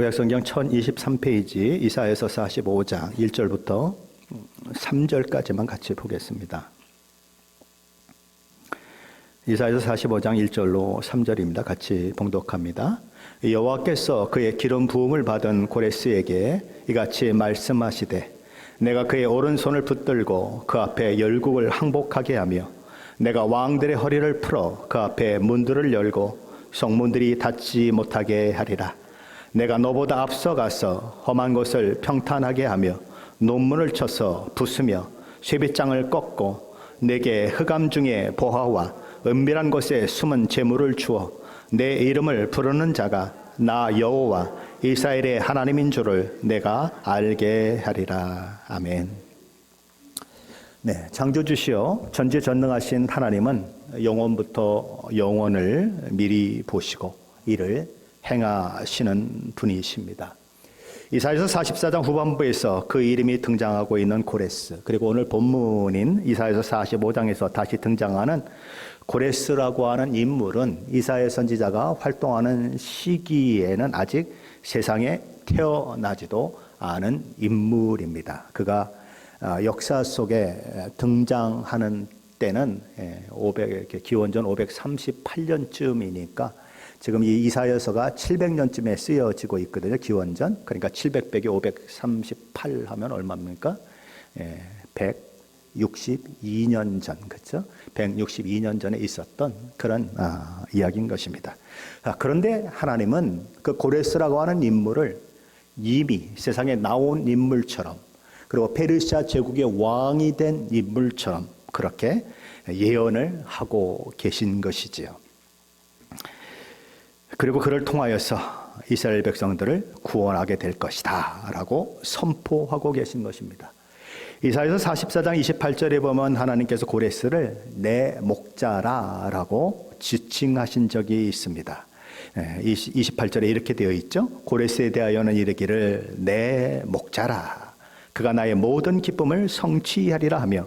구약성경 1023페이지 이사야서 45장 1절부터 3절까지만 같이 보겠습니다. 이사야서 45장 1절로 3절입니다. 같이 봉독합니다. 여호와께서 그의 기름 부음을 받은 고레스에게 이같이 말씀하시되 내가 그의 오른손을 붙들고 그 앞에 열국을 항복하게 하며 내가 왕들의 허리를 풀어 그 앞에 문들을 열고 성문들이 닫지 못하게 하리라. 내가 너보다 앞서가서 험한 곳을 평탄하게 하며 논문을 쳐서 부수며 쇠빗장을 꺾고 내게 흑암 중에 보화와 은밀한 곳에 숨은 재물을 주어 내 이름을 부르는 자가 나 여호와 이스라엘의 하나님인 줄을 내가 알게 하리라. 아멘. 네, 창조주시여 전지전능하신 하나님은 영원부터 영원을 미리 보시고 이를 행하시는 분이십니다. 이사야서 44장 후반부에서 그 이름이 등장하고 있는 고레스, 그리고 오늘 본문인 이사야서 45장에서 다시 등장하는 고레스라고 하는 인물은 이사야 선지자가 활동하는 시기에는 아직 세상에 태어나지도 않은 인물입니다. 그가 역사 속에 등장하는 때는 기원전 538년쯤이니까 지금 이 이사야서가 700년쯤에 쓰여지고 있거든요. 기원전. 그러니까 700 빼기 538 하면 얼마입니까? 162년 전, 그렇죠? 162년 전에 있었던 그런 이야기인 것입니다. 그런데 하나님은 그 고레스라고 하는 인물을 이미 세상에 나온 인물처럼, 그리고 페르시아 제국의 왕이 된 인물처럼 그렇게 예언을 하고 계신 것이지요. 그리고 그를 통하여서 이스라엘 백성들을 구원하게 될 것이다 라고 선포하고 계신 것입니다. 이사야서 44장 28절에 보면 하나님께서 고레스를 내 목자라 라고 지칭하신 적이 있습니다. 28절에 이렇게 되어 있죠. 고레스에 대하여는 이르기를 내 목자라, 그가 나의 모든 기쁨을 성취하리라 하며,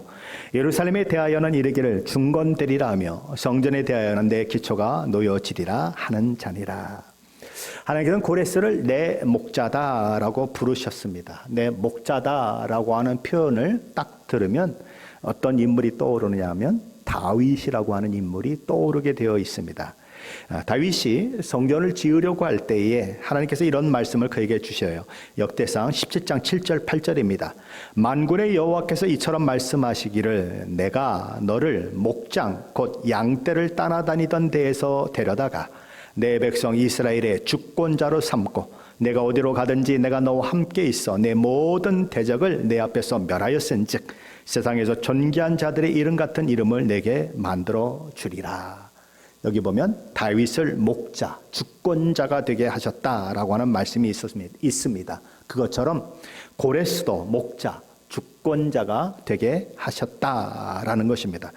예루살렘에 대하여는 이르기를 중건되리라 하며, 성전에 대하여는 내 기초가 놓여지리라 하는 자니라. 하나님께서는 고레스를 내 목자다라고 부르셨습니다. 내 목자다라고 하는 표현을 딱 들으면 어떤 인물이 떠오르느냐 하면 다윗이라고 하는 인물이 떠오르게 되어 있습니다. 다윗이 성전을 지으려고 할 때에 하나님께서 이런 말씀을 그에게 주셔요. 역대상 17장 7절 8절입니다. 만군의 여호와께서 이처럼 말씀하시기를 내가 너를 목장 곧 양떼를 따라다니던 데에서 데려다가 내 백성 이스라엘의 주권자로 삼고 내가 어디로 가든지 내가 너와 함께 있어 내 모든 대적을 내 앞에서 멸하였은즉 세상에서 존귀한 자들의 이름 같은 이름을 내게 만들어 주리라. 여기 보면 다윗을 목자, 주권자가 되게 하셨다라고 하는 말씀이 있습니다. 그것처럼 고레스도 목자, 주권자가 되게 하셨다라는 것입니다.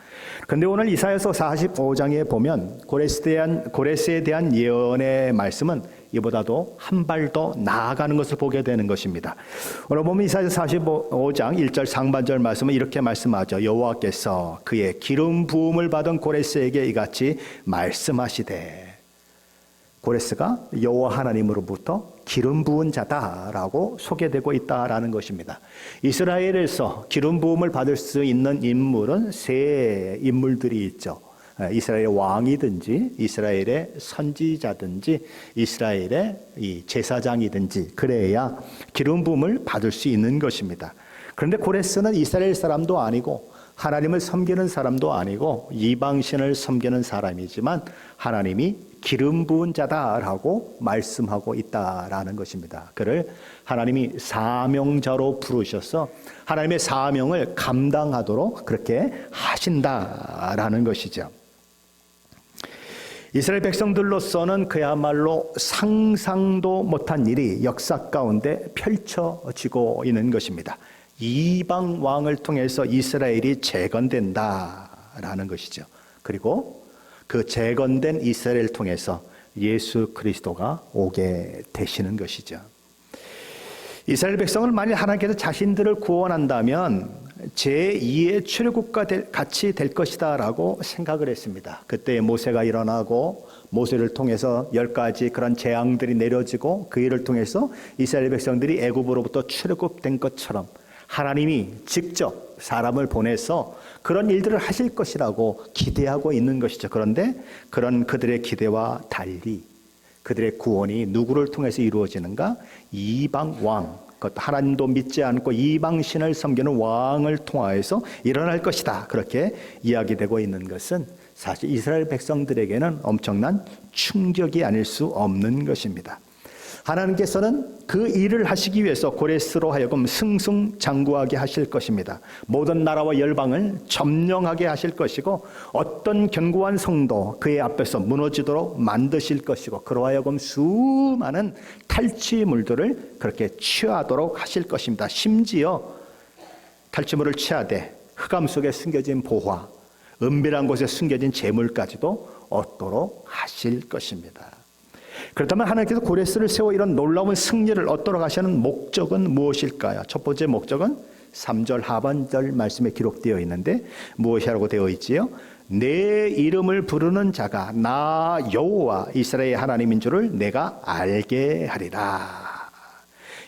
그런데 오늘 이사야서 45장에 보면 고레스에 대한 예언의 말씀은 이보다도 한 발 더 나아가는 것을 보게 되는 것입니다. 오늘 보면 이사야서 45장 1절 상반절 말씀은 이렇게 말씀하죠. 여호와께서 그의 기름 부음을 받은 고레스에게 이같이 말씀하시되, 고레스가 여호와 하나님으로부터 기름 부은 자다라고 소개되고 있다라는 것입니다. 이스라엘에서 기름 부음을 받을 수 있는 인물은 세 인물들이 있죠. 이스라엘의 왕이든지 이스라엘의 선지자든지 이스라엘의 이 제사장이든지 그래야 기름 부음을 받을 수 있는 것입니다. 그런데 고레스는 이스라엘 사람도 아니고 하나님을 섬기는 사람도 아니고 이방신을 섬기는 사람이지만 하나님이 기름 부은 자다라고 말씀하고 있다라는 것입니다. 그를 하나님이 사명자로 부르셔서 하나님의 사명을 감당하도록 그렇게 하신다라는 것이죠. 이스라엘 백성들로서는 그야말로 상상도 못한 일이 역사 가운데 펼쳐지고 있는 것입니다. 이방 왕을 통해서 이스라엘이 재건된다라는 것이죠. 그리고 그 재건된 이스라엘을 통해서 예수 그리스도가 오게 되시는 것이죠. 이스라엘 백성을 만일 하나님께서 자신들을 구원한다면 제2의 출애굽과 같이 될 것이다 라고 생각을 했습니다. 그때 모세가 일어나고 모세를 통해서 10가지 그런 재앙들이 내려지고 그 일을 통해서 이스라엘 백성들이 애굽으로부터 출애굽된 것처럼 하나님이 직접 사람을 보내서 그런 일들을 하실 것이라고 기대하고 있는 것이죠. 그런데 그런 그들의 기대와 달리 그들의 구원이 누구를 통해서 이루어지는가? 이방 왕, 그것도 하나님도 믿지 않고 이방신을 섬기는 왕을 통하여서 일어날 것이다. 그렇게 이야기되고 있는 것은 사실 이스라엘 백성들에게는 엄청난 충격이 아닐 수 없는 것입니다. 하나님께서는 그 일을 하시기 위해서 고레스로 하여금 승승장구하게 하실 것입니다. 모든 나라와 열방을 점령하게 하실 것이고 어떤 견고한 성도 그의 앞에서 무너지도록 만드실 것이고 그로 하여금 수많은 탈취물들을 그렇게 취하도록 하실 것입니다. 심지어 탈취물을 취하되 흑암 속에 숨겨진 보화, 은밀한 곳에 숨겨진 재물까지도 얻도록 하실 것입니다. 그렇다면 하나님께서 고레스를 세워 이런 놀라운 승리를 얻도록 하시는 목적은 무엇일까요? 첫 번째 목적은 3절 하반절 말씀에 기록되어 있는데 무엇이라고 되어 있지요? 내 이름을 부르는 자가 나 여호와 이스라엘 하나님인 줄을 내가 알게 하리라.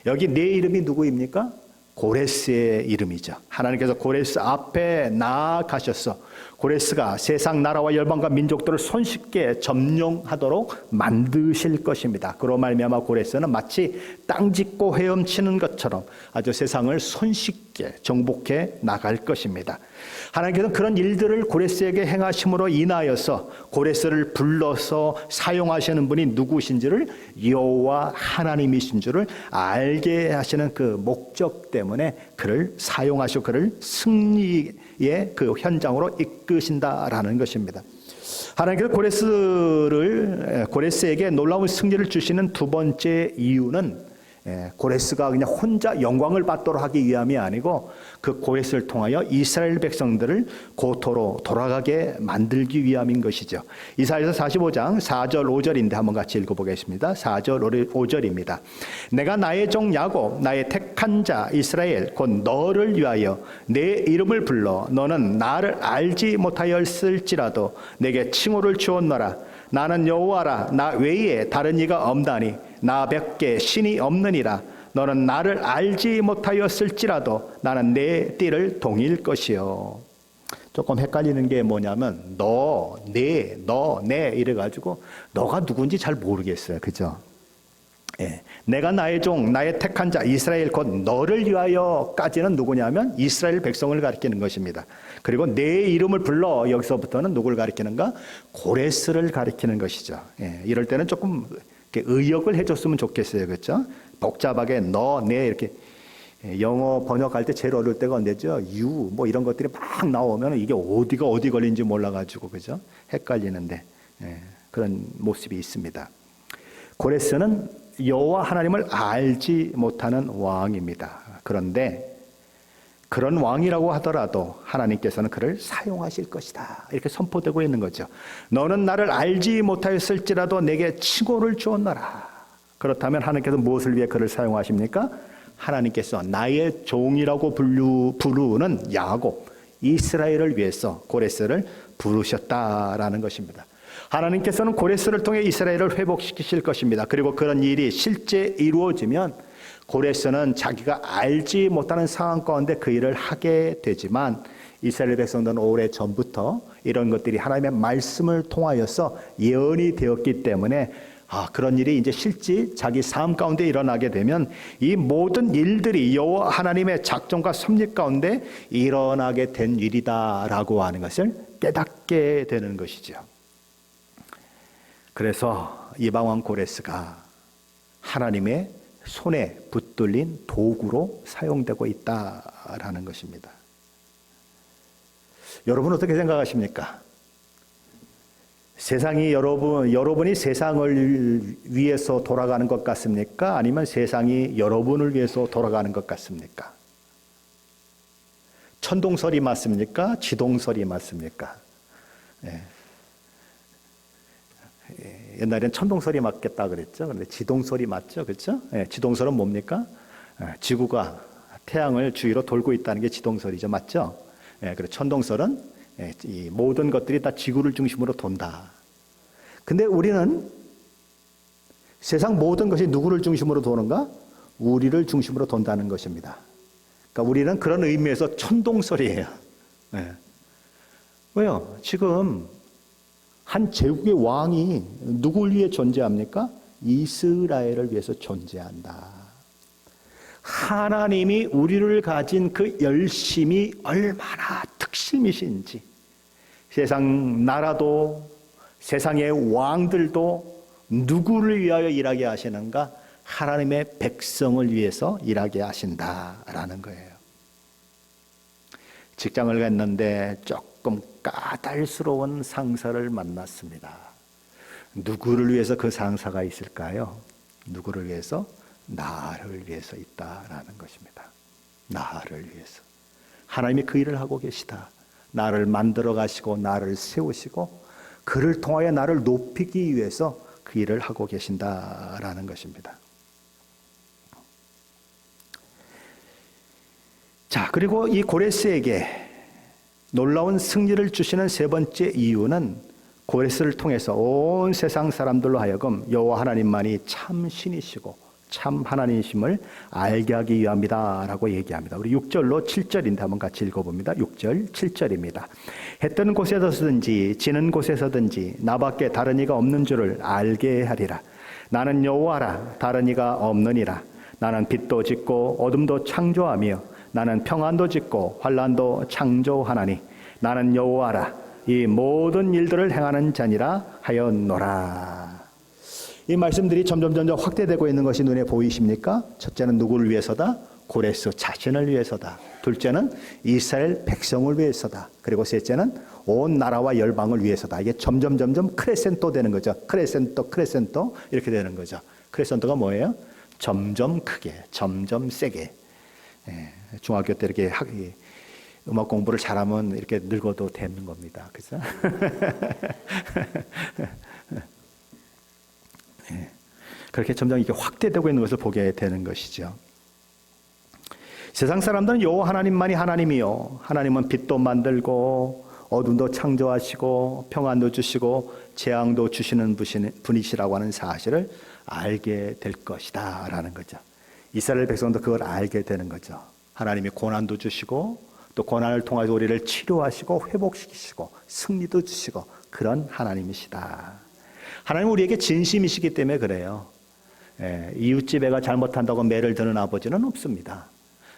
여기 내 이름이 누구입니까? 고레스의 이름이죠. 하나님께서 고레스 앞에 나아가셔서 고레스가 세상 나라와 열방과 민족들을 손쉽게 점령하도록 만드실 것입니다. 그로 말미암아 고레스는 마치 땅 짚고 헤엄치는 것처럼 아주 세상을 손쉽게 정복해 나갈 것입니다. 하나님께서는 그런 일들을 고레스에게 행하심으로 인하여서 고레스를 불러서 사용하시는 분이 누구신지를 여호와 하나님이신 줄을 알게 하시는 그 목적 때문에 그를 사용하시고 그를 승리의 그 현장으로 이끄신다라는 것입니다. 하나님께서 고레스에게 놀라운 승리를 주시는 두 번째 이유는 고레스가 그냥 혼자 영광을 받도록 하기 위함이 아니고 그 고레스를 통하여 이스라엘 백성들을 고토로 돌아가게 만들기 위함인 것이죠. 이사야서 45장 4절 5절인데 한번 같이 읽어보겠습니다. 4절 5절입니다. 내가 나의 종 야곱 나의 택한 자 이스라엘 곧 너를 위하여 내 이름을 불러 너는 나를 알지 못하였을지라도 내게 칭호를 주었노라. 나는 여호와라 나 외에 다른 이가 없나니 나 밖에 신이 없느니라. 너는 나를 알지 못하였을지라도 나는 내 띠를 동일 것이요. 조금 헷갈리는 게 뭐냐면 너, 내 이래가지고 너가 누군지 잘 모르겠어요. 그죠? 예. 내가 나의 종 나의 택한 자 이스라엘 곧 너를 위하여까지는 누구냐면 이스라엘 백성을 가리키는 것입니다. 그리고 내 이름을 불러 여기서부터는 누구를 가리키는가? 고레스를 가리키는 것이죠. 예. 이럴 때는 조금 의역을 해줬으면 좋겠어요. 그렇죠? 복잡하게 너, 내 이렇게 영어 번역할 때 제일 어려울 때가 언제죠? you 뭐 이런 것들이 막 나오면 이게 어디가 어디 걸린지 몰라가지고 그죠? 헷갈리는데 그런 모습이 있습니다. 고레스는 여호와 하나님을 알지 못하는 왕입니다. 그런데 그런 왕이라고 하더라도 하나님께서는 그를 사용하실 것이다. 이렇게 선포되고 있는 거죠. 너는 나를 알지 못하였을지라도 내게 칭호를 주었노라. 그렇다면 하나님께서 무엇을 위해 그를 사용하십니까? 하나님께서 나의 종이라고 부르는 야곱, 이스라엘을 위해서 고레스를 부르셨다라는 것입니다. 하나님께서는 고레스를 통해 이스라엘을 회복시키실 것입니다. 그리고 그런 일이 실제 이루어지면 고레스는 자기가 알지 못하는 상황 가운데 그 일을 하게 되지만 이스라엘 백성들은 오래 전부터 이런 것들이 하나님의 말씀을 통하여서 예언이 되었기 때문에 그런 일이 이제 실제 자기 삶 가운데 일어나게 되면 이 모든 일들이 여호와 하나님의 작정과 섭리 가운데 일어나게 된 일이다라고 하는 것을 깨닫게 되는 것이죠. 그래서 이방왕 고레스가 하나님의 손에 붙들린 도구로 사용되고 있다라는 것입니다. 여러분 어떻게 생각하십니까? 세상이 여러분이 세상을 위해서 돌아가는 것 같습니까? 아니면 세상이 여러분을 위해서 돌아가는 것 같습니까? 천동설이 맞습니까? 지동설이 맞습니까? 옛날엔 천동설이 맞겠다 그랬죠. 그런데 지동설이 맞죠. 그렇죠? 지동설은 뭡니까? 지구가 태양을 주위로 돌고 있다는 게 지동설이죠. 맞죠? 그리고 천동설은 이 모든 것들이 다 지구를 중심으로 돈다. 근데 우리는 세상 모든 것이 누구를 중심으로 도는가? 우리를 중심으로 돈다는 것입니다. 그러니까 우리는 그런 의미에서 천동설이에요. 왜요? 지금 한 제국의 왕이 누구를 위해 존재합니까? 이스라엘을 위해서 존재한다. 하나님이 우리를 가진 그 열심이 얼마나 특심이신지, 세상 나라도 세상의 왕들도 누구를 위하여 일하게 하시는가? 하나님의 백성을 위해서 일하게 하신다라는 거예요. 직장을 갔는데 조금 까탈스러운 상사를 만났습니다. 누구를 위해서 그 상사가 있을까요? 누구를 위해서? 나를 위해서 있다라는 것입니다. 나를 위해서. 하나님이 그 일을 하고 계시다. 나를 만들어 가시고 나를 세우시고 그를 통하여 나를 높이기 위해서 그 일을 하고 계신다라는 것입니다. 자, 그리고 이 고레스에게 놀라운 승리를 주시는 세 번째 이유는 고레스를 통해서 온 세상 사람들로 하여금 여호와 하나님만이 참 신이시고 참 하나님이심을 알게 하기 위함이다 라고 얘기합니다. 우리 6절로 7절인데 한번 같이 읽어봅니다. 6절 7절입니다. 해 뜨는 곳에서든지 지는 곳에서든지 나밖에 다른 이가 없는 줄을 알게 하리라. 나는 여호와라, 다른 이가 없느니라. 나는 빛도 짓고 어둠도 창조하며 나는 평안도 짓고 환난도 창조하나니 나는 여호와라, 이 모든 일들을 행하는 자니라 하였노라. 이 말씀들이 점점 확대되고 있는 것이 눈에 보이십니까? 첫째는 누구를 위해서다? 고레스 자신을 위해서다. 둘째는 이스라엘 백성을 위해서다. 그리고 셋째는 온 나라와 열방을 위해서다. 이게 점점 크레센토 되는 거죠. 크레센토 이렇게 되는 거죠. 크레센토가 뭐예요? 점점 크게, 점점 세게. 중학교 때 이렇게 음악 공부를 잘하면 이렇게 늙어도 되는 겁니다. 그죠? 그렇게 점점 이게 확대되고 있는 것을 보게 되는 것이죠. 세상 사람들은 여호와 하나님만이 하나님이요, 하나님은 빛도 만들고 어둠도 창조하시고 평안도 주시고 재앙도 주시는 분이시라고 하는 사실을 알게 될 것이다 라는 거죠. 이스라엘 백성도 그걸 알게 되는 거죠. 하나님이 고난도 주시고 또 고난을 통해서 우리를 치료하시고 회복시키시고 승리도 주시고 그런 하나님이시다. 하나님은 우리에게 진심이시기 때문에 그래요. 이웃집 애가 잘못한다고 매를 드는 아버지는 없습니다.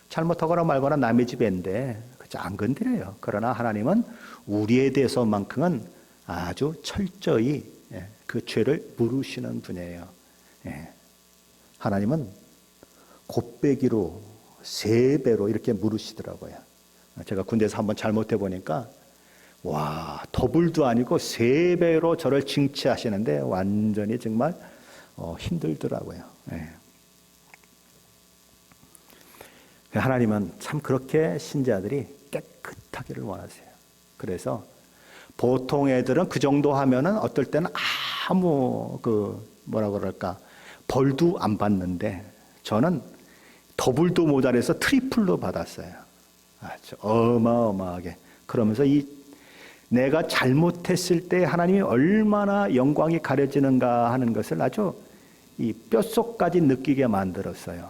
잘못하거나 말거나 남의 집 애인데 안 건드려요. 그러나 하나님은 우리에 대해서만큼은 아주 철저히 그 죄를 물으시는 분이에요. 하나님은 곱배기로 3배로 이렇게 물으시더라고요. 제가 군대에서 한번 잘못해 보니까 와, 더블도 아니고 3배로 저를 징치하시는데 완전히 정말 힘들더라고요. 하나님은 참 그렇게 신자들이 깨끗하기를 원하세요. 그래서 보통 애들은 그 정도 하면은 어떨 때는 아무 뭐라 그럴까 벌도 안 받는데 저는 더블도 모자라서 트리플로 받았어요. 아주 어마어마하게. 그러면서 내가 잘못했을 때 하나님이 얼마나 영광이 가려지는가 하는 것을 아주 이 뼛속까지 느끼게 만들었어요.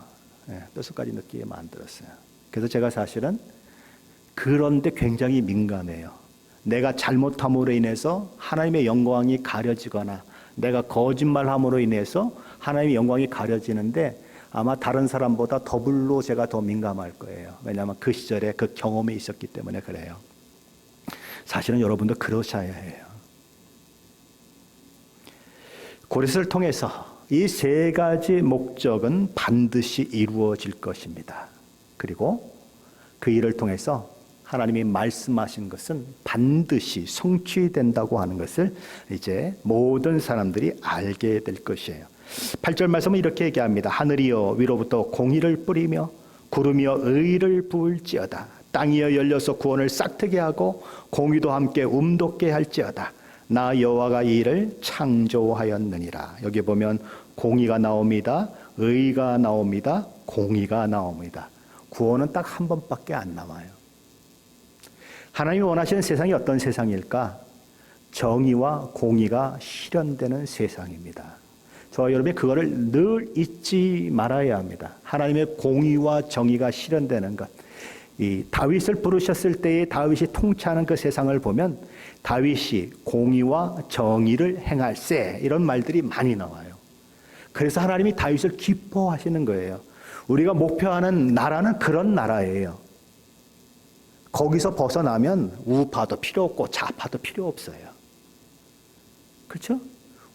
뼛속까지 느끼게 만들었어요. 그래서 제가 사실은 그런데 굉장히 민감해요. 내가 잘못함으로 인해서 하나님의 영광이 가려지거나 내가 거짓말함으로 인해서 하나님의 영광이 가려지는데 아마 다른 사람보다 더블로 제가 더 민감할 거예요. 왜냐하면 그 시절에 그 경험이 있었기 때문에 그래요. 사실은 여러분도 그러셔야 해요. 고레스를 통해서 이 3가지 목적은 반드시 이루어질 것입니다. 그리고 그 일을 통해서 하나님이 말씀하신 것은 반드시 성취된다고 하는 것을 이제 모든 사람들이 알게 될 것이에요. 8절 말씀은 이렇게 얘기합니다. 하늘이여 위로부터 공의를 뿌리며 구름이여 의를 부을지어다. 땅이여 열려서 구원을 싹트게 하고 공의도 함께 움돋게 할지어다. 나 여호와가 이 일을 창조하였느니라. 여기 보면 공의가 나옵니다. 의가 나옵니다. 공의가 나옵니다. 구원은 딱 한 번밖에 안 남아요. 하나님이 원하시는 세상이 어떤 세상일까? 정의와 공의가 실현되는 세상입니다. 저와 여러분이 그거를 늘 잊지 말아야 합니다. 하나님의 공의와 정의가 실현되는 것. 이 다윗을 부르셨을 때에 다윗이 통치하는 그 세상을 보면 다윗이 공의와 정의를 행할세 이런 말들이 많이 나와요. 그래서 하나님이 다윗을 기뻐하시는 거예요. 우리가 목표하는 나라는 그런 나라예요. 거기서 벗어나면 우파도 필요 없고 좌파도 필요 없어요. 그렇죠?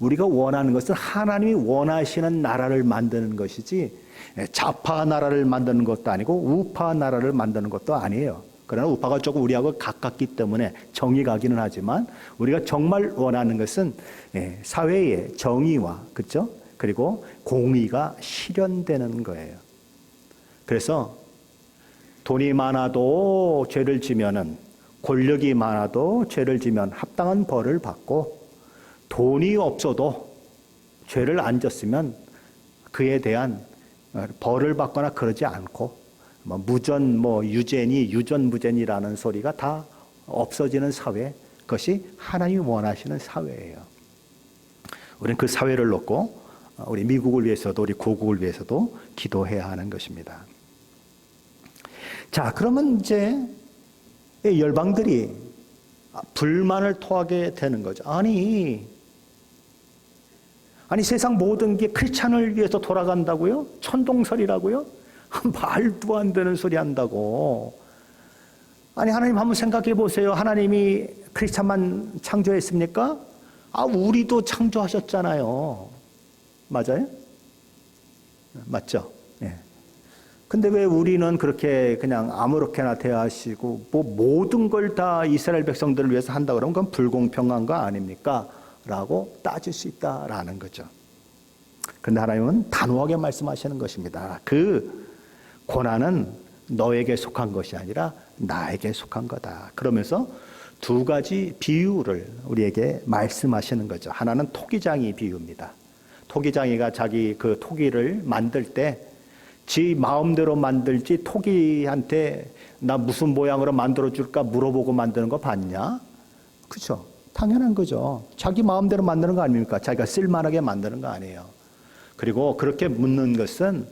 우리가 원하는 것은 하나님이 원하시는 나라를 만드는 것이지 좌파 나라를 만드는 것도 아니고 우파 나라를 만드는 것도 아니에요. 그러나 우파가 조금 우리하고 가깝기 때문에 정이 가기는 하지만 우리가 정말 원하는 것은 사회의 정의와 그렇죠? 그리고 공의가 실현되는 거예요. 그래서 돈이 많아도 죄를 지면은 권력이 많아도 죄를 지면 합당한 벌을 받고 돈이 없어도 죄를 안 졌으면 그에 대한 벌을 받거나 그러지 않고 무전 유죄니 유전무죄니라는 소리가 다 없어지는 사회, 그것이 하나님이 원하시는 사회예요. 우리는 그 사회를 놓고 우리 미국을 위해서도 우리 고국을 위해서도 기도해야 하는 것입니다. 자, 그러면 이제 열방들이 불만을 토하게 되는 거죠. 아니 세상 모든 게 크리스찬을 위해서 돌아간다고요? 천동설이라고요? 말도 안 되는 소리 한다고. 아니 하나님 한번 생각해 보세요. 하나님이 크리스찬만 창조했습니까? 우리도 창조하셨잖아요. 맞아요? 맞죠? 예. 근데 왜 우리는 그렇게 그냥 아무렇게나 대하시고 모든 걸 다 이스라엘 백성들을 위해서 한다 그러면 그건 불공평한 거 아닙니까? 라고 따질 수 있다라는 거죠. 그런데 하나님은 단호하게 말씀하시는 것입니다. 그 고난은 너에게 속한 것이 아니라 나에게 속한 거다. 그러면서 두 가지 비유를 우리에게 말씀하시는 거죠. 하나는 토기장이 비유입니다. 토기장이가 자기 그 토기를 만들 때 지 마음대로 만들지 토기한테 나 무슨 모양으로 만들어줄까 물어보고 만드는 거 봤냐? 그렇죠? 당연한 거죠. 자기 마음대로 만드는 거 아닙니까? 자기가 쓸만하게 만드는 거 아니에요. 그리고 그렇게 묻는 것은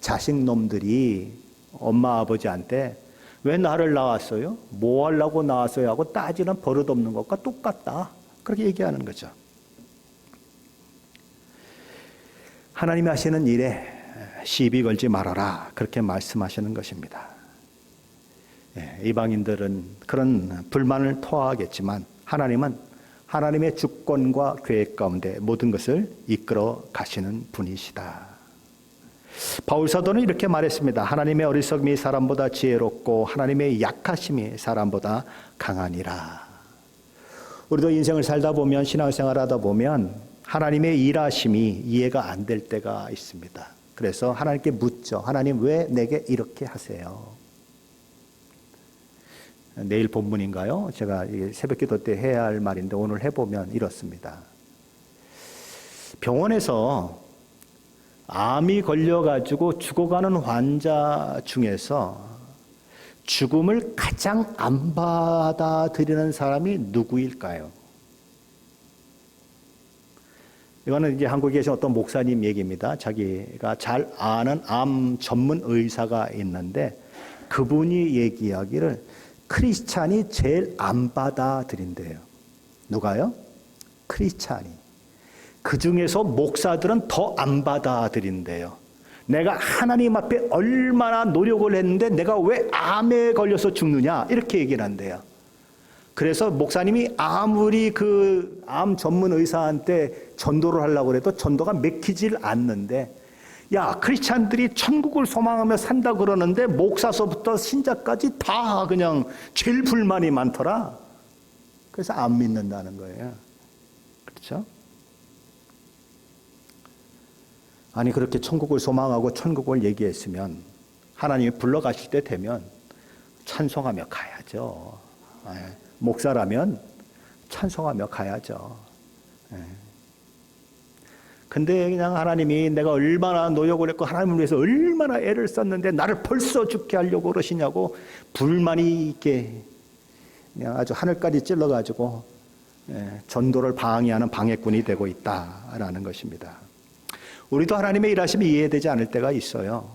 자식놈들이 엄마 아버지한테 왜 나를 낳았어요? 뭐 하려고 낳았어요? 하고 따지는 버릇 없는 것과 똑같다. 그렇게 얘기하는 거죠. 하나님이 하시는 일에 시비 걸지 말아라. 그렇게 말씀하시는 것입니다. 이방인들은 그런 불만을 토하겠지만 하나님은 하나님의 주권과 계획 가운데 모든 것을 이끌어 가시는 분이시다. 바울 사도는 이렇게 말했습니다. 하나님의 어리석음이 사람보다 지혜롭고 하나님의 약하심이 사람보다 강하니라. 우리도 인생을 살다 보면 신앙생활 하다 보면 하나님의 일하심이 이해가 안 될 때가 있습니다. 그래서 하나님께 묻죠. 하나님 왜 내게 이렇게 하세요? 내일 본문인가요? 제가 새벽기도 때 해야 할 말인데 오늘 해보면 이렇습니다. 병원에서 암이 걸려가지고 죽어가는 환자 중에서 죽음을 가장 안 받아들이는 사람이 누구일까요? 이거는 이제 한국에 계신 어떤 목사님 얘기입니다. 자기가 잘 아는 암 전문 의사가 있는데 그분이 얘기하기를 크리스찬이 제일 안 받아들인대요. 누가요? 크리스찬이. 그 중에서 목사들은 더 안 받아들인대요. 내가 하나님 앞에 얼마나 노력을 했는데 내가 왜 암에 걸려서 죽느냐 이렇게 얘기를 한대요. 그래서 목사님이 아무리 그 암 전문 의사한테 전도를 하려고 해도 전도가 맥히질 않는데 야 크리스찬들이 천국을 소망하며 산다 그러는데 목사서부터 신자까지 다 그냥 제일 불만이 많더라. 그래서 안 믿는다는 거예요. 그렇죠? 아니 그렇게 천국을 소망하고 천국을 얘기했으면 하나님이 불러가실 때 되면 찬송하며 가야죠. 목사라면 찬송하며 가야죠. 근데 그냥 하나님이 내가 얼마나 노력을 했고 하나님을 위해서 얼마나 애를 썼는데 나를 벌써 죽게 하려고 그러시냐고 불만이 있게 그냥 아주 하늘까지 찔러가지고 전도를 방해하는 방해꾼이 되고 있다라는 것입니다. 우리도 하나님의 일하심이 이해되지 않을 때가 있어요.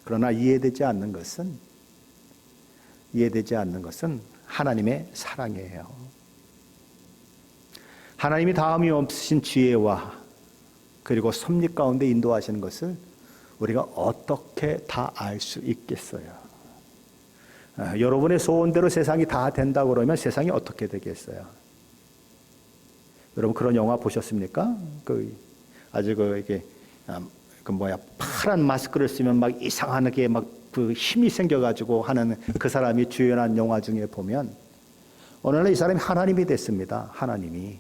그러나 이해되지 않는 것은 하나님의 사랑이에요. 하나님이 다함이 없으신 지혜와 그리고 섭리 가운데 인도하시는 것을 우리가 어떻게 다 알 수 있겠어요? 여러분의 소원대로 세상이 다 된다고 그러면 세상이 어떻게 되겠어요? 여러분 그런 영화 보셨습니까? 이게 파란 마스크를 쓰면 막 이상하게 막 그 힘이 생겨가지고 하는 그 사람이 주연한 영화 중에 보면 어느 날 이 사람이 하나님이 됐습니다. 하나님이.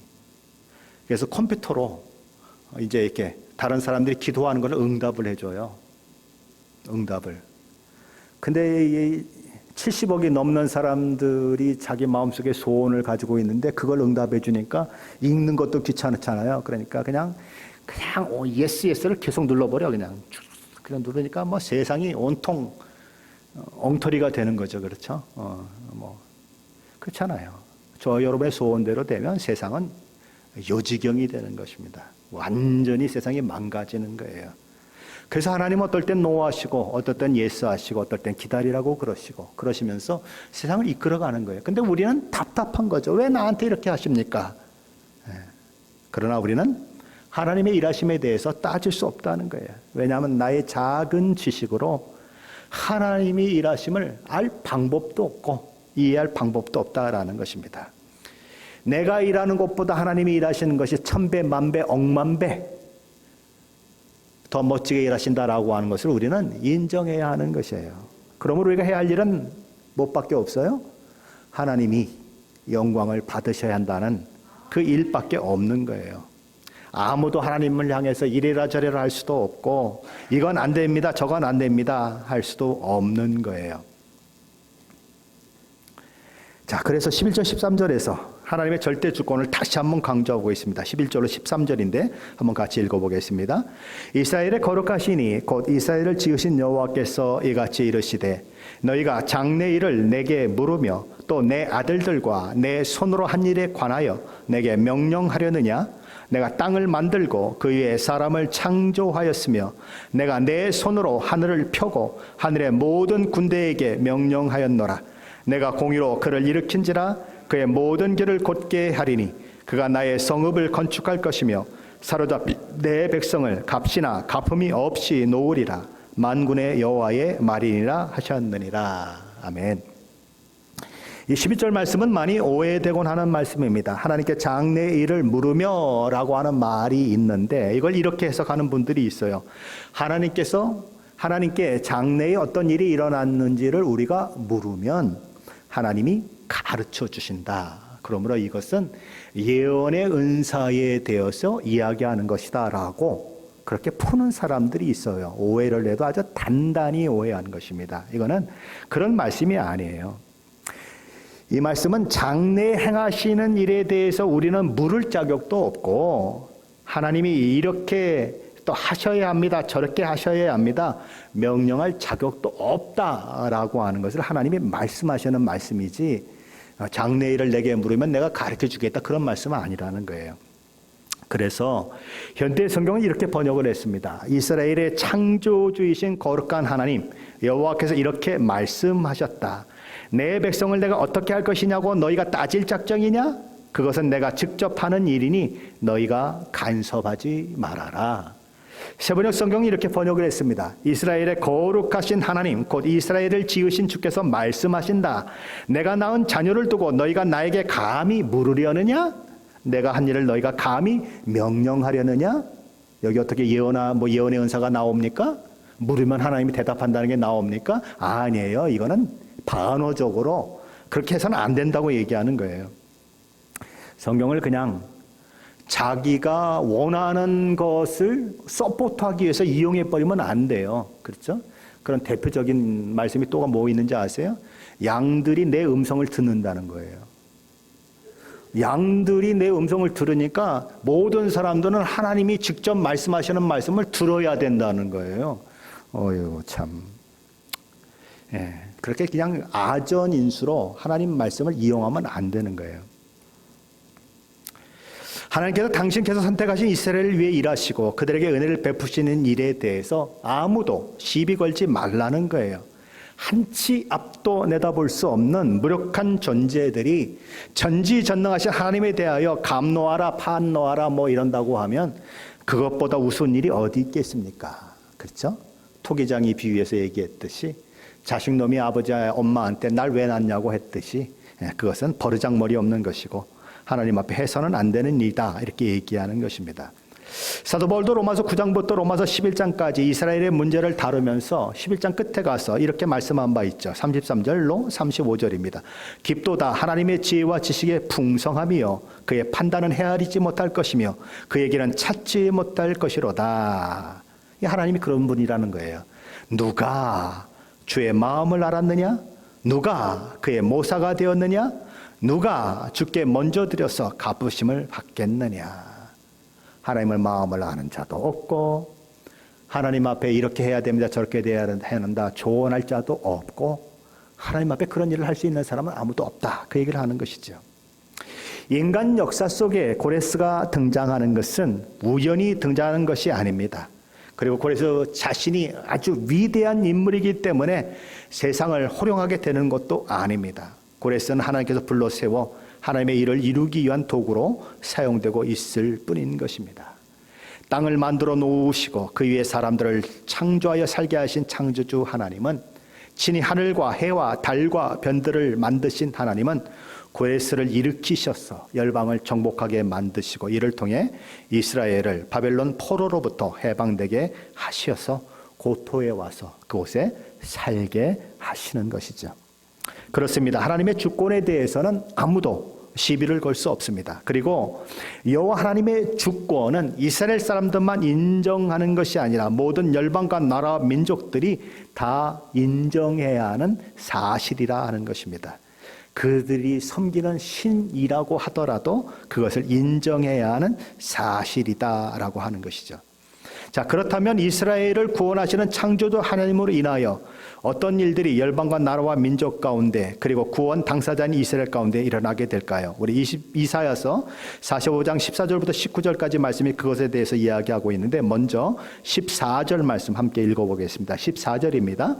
그래서 컴퓨터로 이제 이렇게 다른 사람들이 기도하는 걸 응답을 해줘요. 응답을. 근데 70억이 넘는 사람들이 자기 마음속에 소원을 가지고 있는데 그걸 응답해 주니까 읽는 것도 귀찮잖아요. 그러니까 그냥 예스를 계속 눌러버려. 그냥 누르니까 뭐 세상이 온통 엉터리가 되는 거죠. 그렇죠? 그렇잖아요. 저 여러분의 소원대로 되면 세상은 요지경이 되는 것입니다. 완전히 세상이 망가지는 거예요. 그래서 하나님은 어떨 땐 노하시고 어떨 땐 예스하시고 어떨 땐 기다리라고 그러시면서 세상을 이끌어가는 거예요. 근데 우리는 답답한 거죠. 왜 나한테 이렇게 하십니까? 그러나 우리는 하나님의 일하심에 대해서 따질 수 없다는 거예요. 왜냐하면 나의 작은 지식으로 하나님의 일하심을 알 방법도 없고 이해할 방법도 없다라는 것입니다. 내가 일하는 것보다 하나님이 일하시는 것이 1000배, 10,000배, 10,000,000배 더 멋지게 일하신다라고 하는 것을 우리는 인정해야 하는 것이에요. 그러므로 우리가 해야 할 일은 무엇밖에 없어요? 하나님이 영광을 받으셔야 한다는 그 일밖에 없는 거예요. 아무도 하나님을 향해서 이래라 저래라 할 수도 없고 이건 안 됩니다, 저건 안 됩니다 할 수도 없는 거예요. 자, 그래서 11절 13절에서 하나님의 절대 주권을 다시 한번 강조하고 있습니다. 11절로 13절인데 한번 같이 읽어보겠습니다. 이스라엘의 거룩하시니 곧 이스라엘을 지으신 여호와께서 이같이 이르시되 너희가 장래일을 내게 물으며 또 내 아들들과 내 손으로 한 일에 관하여 내게 명령하려느냐? 내가 땅을 만들고 그 위에 사람을 창조하였으며 내가 내 손으로 하늘을 펴고 하늘의 모든 군대에게 명령하였노라. 내가 공의로 그를 일으킨지라 그의 모든 길을 곧게 하리니 그가 나의 성읍을 건축할 것이며 사로잡힌 내 백성을 값이나 갚음이 없이 놓으리라. 만군의 여호와의 말이니라 하셨느니라. 아멘. 이 12절 말씀은 많이 오해되곤 하는 말씀입니다. 하나님께 장래의 일을 물으며 라고 하는 말이 있는데 이걸 이렇게 해석하는 분들이 있어요. 하나님께 장래에 어떤 일이 일어났는지를 우리가 물으면 하나님이 가르쳐 주신다. 그러므로 이것은 예언의 은사에 대해서 이야기하는 것이다 라고 그렇게 푸는 사람들이 있어요. 오해를 해도 아주 단단히 오해하는 것입니다. 이거는 그런 말씀이 아니에요. 이 말씀은 장래에 행하시는 일에 대해서 우리는 물을 자격도 없고 하나님이 이렇게 또 하셔야 합니다, 저렇게 하셔야 합니다 명령할 자격도 없다라고 하는 것을 하나님이 말씀하시는 말씀이지 장래일을 내게 물으면 내가 가르쳐 주겠다 그런 말씀은 아니라는 거예요. 그래서 현대 성경은 이렇게 번역을 했습니다. 이스라엘의 창조주이신 거룩한 하나님 여호와께서 이렇게 말씀하셨다. 내 백성을 내가 어떻게 할 것이냐고 너희가 따질 작정이냐? 그것은 내가 직접 하는 일이니 너희가 간섭하지 말아라. 세번역 성경이 이렇게 번역을 했습니다. 이스라엘의 거룩하신 하나님 곧 이스라엘을 지으신 주께서 말씀하신다. 내가 낳은 자녀를 두고 너희가 나에게 감히 물으려느냐? 내가 한 일을 너희가 감히 명령하려느냐? 여기 어떻게 예언의 은사가 나옵니까? 물으면 하나님이 대답한다는 게 나옵니까? 아니에요. 이거는 반어적으로 그렇게 해서는 안 된다고 얘기하는 거예요. 성경을 그냥 자기가 원하는 것을 서포트하기 위해서 이용해버리면 안 돼요. 그렇죠? 그런 대표적인 말씀이 또 뭐 있는지 아세요? 양들이 내 음성을 듣는다는 거예요. 양들이 내 음성을 들으니까 모든 사람들은 하나님이 직접 말씀하시는 말씀을 들어야 된다는 거예요. 어휴, 참. 예, 그렇게 그냥 아전인수로 하나님 말씀을 이용하면 안 되는 거예요. 하나님께서 당신께서 선택하신 이스라엘을 위해 일하시고 그들에게 은혜를 베푸시는 일에 대해서 아무도 시비 걸지 말라는 거예요. 한치 앞도 내다볼 수 없는 무력한 존재들이 전지전능하신 하나님에 대하여 감노하라 판노하라 뭐 이런다고 하면 그것보다 우스운 일이 어디 있겠습니까? 그렇죠? 토기장이 비유해서 얘기했듯이 자식놈이 아버지 엄마한테 날 왜 낳냐고 했듯이 그것은 버르장머리 없는 것이고 하나님 앞에 해서는 안 되는 일이다 이렇게 얘기하는 것입니다. 사도 바울도 로마서 9장부터 로마서 11장까지 이스라엘의 문제를 다루면서 11장 끝에 가서 이렇게 말씀한 바 있죠. 33절로 35절입니다. 깊도다 하나님의 지혜와 지식의 풍성함이요 그의 판단은 헤아리지 못할 것이며 그의 길은 찾지 못할 것이로다. 하나님이 그런 분이라는 거예요. 누가 주의 마음을 알았느냐? 누가 그의 모사가 되었느냐? 누가 주께 먼저 드려서 갚으심을 받겠느냐? 하나님의 마음을 아는 자도 없고 하나님 앞에 이렇게 해야 됩니다. 저렇게 해야 된다. 조언할 자도 없고 하나님 앞에 그런 일을 할 수 있는 사람은 아무도 없다. 그 얘기를 하는 것이죠. 인간 역사 속에 고레스가 등장하는 것은 우연히 등장하는 것이 아닙니다. 그리고 고레스 자신이 아주 위대한 인물이기 때문에 세상을 호령하게 되는 것도 아닙니다. 고레스는 하나님께서 불러 세워 하나님의 일을 이루기 위한 도구로 사용되고 있을 뿐인 것입니다. 땅을 만들어 놓으시고 그 위에 사람들을 창조하여 살게 하신 창조주 하나님은 친히 하늘과 해와 달과 별들을 만드신 하나님은 고레스를 일으키셔서 열방을 정복하게 만드시고 이를 통해 이스라엘을 바벨론 포로로부터 해방되게 하셔서 고토에 와서 그곳에 살게 하시는 것이죠. 그렇습니다. 하나님의 주권에 대해서는 아무도 시비를 걸 수 없습니다. 그리고 여호와 하나님의 주권은 이스라엘 사람들만 인정하는 것이 아니라 모든 열방과 나라 민족들이 다 인정해야 하는 사실이라 하는 것입니다. 그들이 섬기는 신이라고 하더라도 그것을 인정해야 하는 사실이다라고 하는 것이죠. 자, 그렇다면 이스라엘을 구원하시는 창조주 하나님으로 인하여 어떤 일들이 열방과 나라와 민족 가운데 그리고 구원 당사자인 이스라엘 가운데 일어나게 될까요? 우리 이사야서 45장 14절부터 19절까지 말씀이 그것에 대해서 이야기하고 있는데 먼저 14절 말씀 함께 읽어보겠습니다. 14절입니다.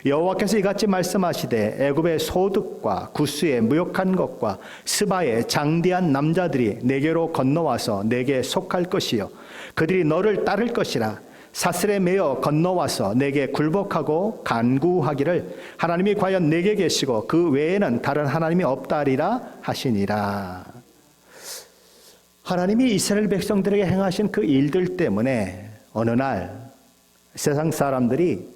여호와께서 이같이 말씀하시되 애굽의 소득과 구스의 무역한 것과 스바의 장대한 남자들이 내게로 건너와서 내게 속할 것이요 그들이 너를 따를 것이라. 사슬에 매어 건너와서 내게 굴복하고 간구하기를 하나님이 과연 내게 계시고 그 외에는 다른 하나님이 없다리라 하시니라. 하나님이 이스라엘 백성들에게 행하신 그 일들 때문에 어느 날 세상 사람들이